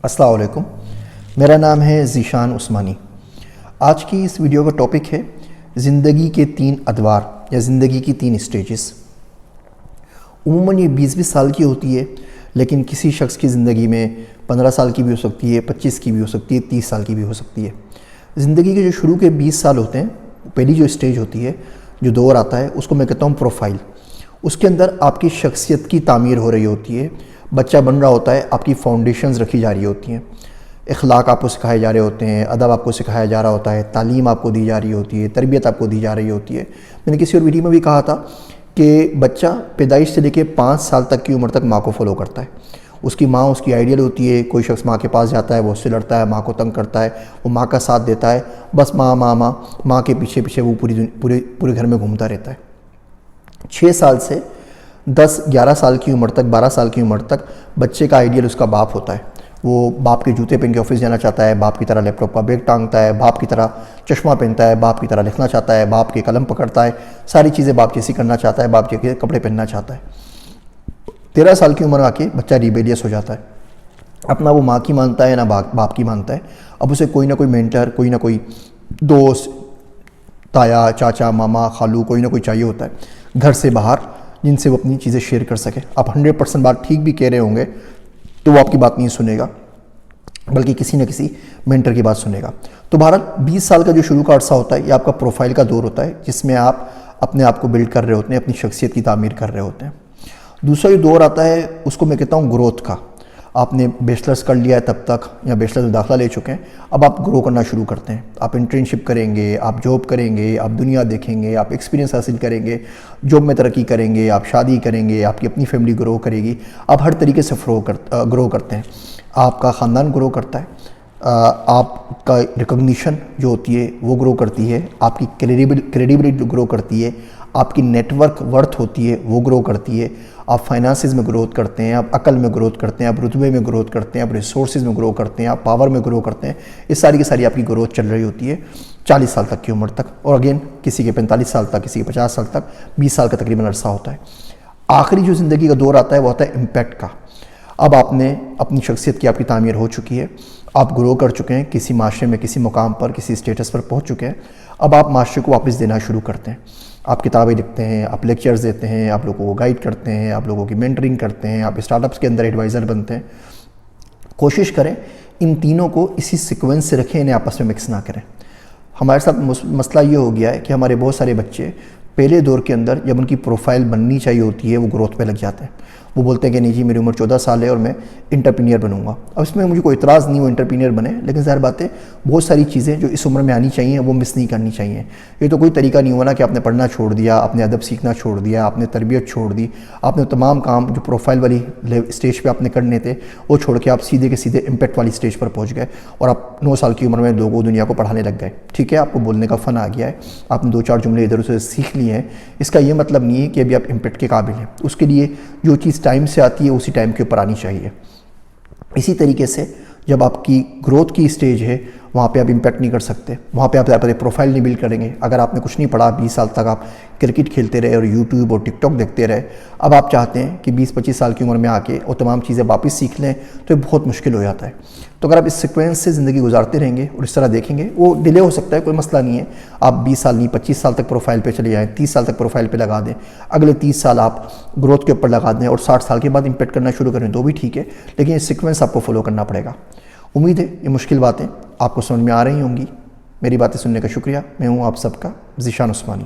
السلام علیکم، میرا نام ہے ذیشان عثمانی۔ آج کی اس ویڈیو کا ٹاپک ہے زندگی کے 3 ادوار یا زندگی کی 3 سٹیجز۔ عموماً یہ 20 سال کی ہوتی ہے، لیکن کسی شخص کی زندگی میں 15 سال کی بھی ہو سکتی ہے، 25 کی بھی ہو سکتی ہے، 30 سال کی بھی ہو سکتی ہے۔ زندگی کے جو شروع کے 20 سال ہوتے ہیں، پہلی جو سٹیج ہوتی ہے، جو دور آتا ہے، اس کو میں کہتا ہوں پروفائل۔ اس کے اندر آپ کی شخصیت کی تعمیر ہو رہی ہوتی ہے، بچہ بن رہا ہوتا ہے، آپ کی فاؤنڈیشنز رکھی جا رہی ہوتی ہیں، اخلاق آپ کو سکھائے جا رہے ہوتے ہیں، ادب آپ کو سکھایا جا رہا ہوتا ہے، تعلیم آپ کو دی جا رہی ہوتی ہے، تربیت آپ کو دی جا رہی ہوتی ہے۔ میں نے کسی اور ویڈیو میں بھی کہا تھا کہ بچہ پیدائش سے لے کے 5 سال تک کی عمر تک ماں کو فالو کرتا ہے۔ اس کی ماں اس کی آئیڈیل ہوتی ہے۔ کوئی شخص ماں کے پاس جاتا ہے، وہ اس سے لڑتا ہے، ماں کو تنگ کرتا ہے، وہ ماں کا ساتھ دیتا ہے، بس ماں ماں ماں ماں کے پیچھے پیچھے وہ پورے گھر میں گھومتا رہتا ہے۔ 6 سال سے 10-11 سال کی عمر تک، 12 سال کی عمر تک بچے کا آئیڈیل اس کا باپ ہوتا ہے۔ وہ باپ کے جوتے پہن کے آفس جانا چاہتا ہے، باپ کی طرح لیپ ٹاپ کا بیگ ٹانگتا ہے، باپ کی طرح چشمہ پہنتا ہے، باپ کی طرح لکھنا چاہتا ہے، باپ کے قلم پکڑتا ہے، ساری چیزیں باپ جیسی کرنا چاہتا ہے، باپ کے کپڑے پہننا چاہتا ہے۔ 13 سال کی عمر آ کے بچہ ریبیلیس ہو جاتا ہے، اپنا وہ ماں کی مانتا ہے نہ باپ کی مانتا ہے۔ اب اسے کوئی نہ کوئی مینٹر، کوئی نہ کوئی دوست، تایا، چاچا، ماما، خالو، کوئی نہ کوئی چاہیے ہوتا ہے گھر سے باہر، جن سے وہ اپنی چیزیں شیئر کر سکے۔ آپ 100% بات ٹھیک بھی کہہ رہے ہوں گے تو وہ آپ کی بات نہیں سنے گا، بلکہ کسی نہ کسی مینٹر کی بات سنے گا۔ تو بہرحال 20 سال کا جو شروع کا عرصہ ہوتا ہے، یہ آپ کا پروفائل کا دور ہوتا ہے، جس میں آپ اپنے آپ کو بلڈ کر رہے ہوتے ہیں، اپنی شخصیت کی تعمیر کر رہے ہوتے ہیں۔ دوسرا جو دور آتا ہے، اس کو میں کہتا ہوں گروتھ کا۔ آپ نے بیچلرز کر لیا ہے تب تک، یا بیچلرز میں داخلہ لے چکے ہیں، اب آپ گرو کرنا شروع کرتے ہیں۔ آپ انٹرنشپ کریں گے، آپ جاب کریں گے، آپ دنیا دیکھیں گے، آپ ایکسپیرینس حاصل کریں گے، جاب میں ترقی کریں گے، آپ شادی کریں گے، آپ کی اپنی فیملی گرو کرے گی، آپ ہر طریقے سے گرو کرتے ہیں۔ آپ کا خاندان گرو کرتا ہے، آپ کا ریکگنیشن جو ہوتی ہے وہ گرو کرتی ہے، آپ کی کریڈیبلٹی گرو کرتی ہے، آپ کی نیٹ ورک ورتھ ہوتی ہے وہ گرو کرتی ہے، آپ فائنانسز میں گروتھ کرتے ہیں، آپ عقل میں گروتھ کرتے ہیں، آپ رتبے میں گروتھ کرتے ہیں، آپ ریسورسز میں گرو کرتے ہیں، آپ پاور میں گرو کرتے ہیں۔ یہ ساری کی ساری آپ کی گروتھ چل رہی ہوتی ہے 40 سال تک کی عمر تک، اور اگین کسی کے 45 سال تک، کسی کے 50 سال تک، 20 سال کا تقریباً عرصہ ہوتا ہے۔ آخری جو زندگی کا دور آتا ہے وہ ہوتا ہے امپیکٹ کا۔ اب آپ نے اپنی شخصیت کی آپ کی تعمیر ہو چکی ہے، آپ گرو کر چکے ہیں، کسی معاشرے میں کسی مقام پر، کسی سٹیٹس پر پہنچ چکے ہیں۔ اب آپ معاشرے کو واپس دینا شروع کرتے ہیں۔ آپ کتابیں لکھتے ہیں، آپ لیکچرز دیتے ہیں، آپ لوگوں کو گائیڈ کرتے ہیں، آپ لوگوں کی مینٹرنگ کرتے ہیں، آپ اسٹارٹ اپس کے اندر ایڈوائزر بنتے ہیں۔ کوشش کریں ان تینوں کو اسی سیکوینس سے رکھیں، انہیں آپس میں مکس نہ کریں۔ ہمارے ساتھ مسئلہ یہ ہو گیا ہے کہ ہمارے بہت سارے بچے پہلے دور کے اندر جب ان کی پروفائل بننی چاہیے ہوتی ہے، وہ گروتھ پہ لگ جاتے ہیں۔ وہ بولتے ہیں کہ نہیں جی میری عمر 14 سال ہے اور میں انٹرپرینیئر بنوں گا۔ اب اس میں مجھے کوئی اعتراض نہیں، وہ انٹرپرینیئر بنے، لیکن ظاہر بات ہے بہت ساری چیزیں جو اس عمر میں آنی چاہیے وہ مس نہیں کرنی چاہیے۔ یہ تو کوئی طریقہ نہیں ہونا کہ آپ نے پڑھنا چھوڑ دیا، آپ نے ادب سیکھنا چھوڑ دیا، آپ نے تربیت چھوڑ دی، آپ نے تمام کام جو پروفائل والی اسٹیج پہ آپ نے کرنے تھے وہ چھوڑ کے آپ سیدھے کے سیدھے امپیکٹ والی اسٹیج پر پہنچ گئے، اور آپ 9 سال کی عمر میں لوگوں دنیا کو پڑھانے لگ گئے۔ ٹھیک ہے، آپ کو بولنے کا فن آ گیا ہے، آپ نے 2-4 جملے ادھر ادھر سیکھ لیے ہیں، اس کا یہ مطلب نہیں ہے کہ ابھی آپ امپیکٹ کے قابل ہیں۔ اس کے لیے جو چیز ٹائم سے آتی ہے اسی ٹائم کے اوپر آنی چاہیے۔ اسی طریقے سے جب آپ کی گروتھ کی سٹیج ہے، وہاں پہ آپ امپیکٹ نہیں کر سکتے، وہاں پہ آپ اپنے پروفائل نہیں بلڈ کریں گے۔ اگر آپ نے کچھ نہیں پڑھا، 20 سال تک آپ کرکٹ کھیلتے رہے اور یوٹیوب اور ٹک ٹاک دیکھتے رہے، اب آپ چاہتے ہیں کہ 20-25 سال کی عمر میں آ کے وہ تمام چیزیں واپس سیکھ لیں، تو یہ بہت مشکل ہو جاتا ہے۔ تو اگر آپ اس سیکوینس سے زندگی گزارتے رہیں گے اور اس طرح دیکھیں گے، وہ ڈیلے ہو سکتا ہے، کوئی مسئلہ نہیں ہے۔ آپ 20 سال نہیں 25 سال تک پروفائل پہ چلے جائیں، 30 سال تک پروفائل پہ لگا دیں، اگلے 30 سال آپ گروتھ کے اوپر لگا دیں اور 60 سال کے بعد امپیکٹ کرنا شروع کریں تو بھی ٹھیک ہے، لیکن یہ سیکوینس آپ کو فالو کرنا پڑے گا۔ امید ہے یہ مشکل باتیں آپ کو سمجھ میں آ رہی ہوں گی۔ میری باتیں سننے کا شکریہ۔ میں ہوں آپ سب کا ذیشان عثمانی۔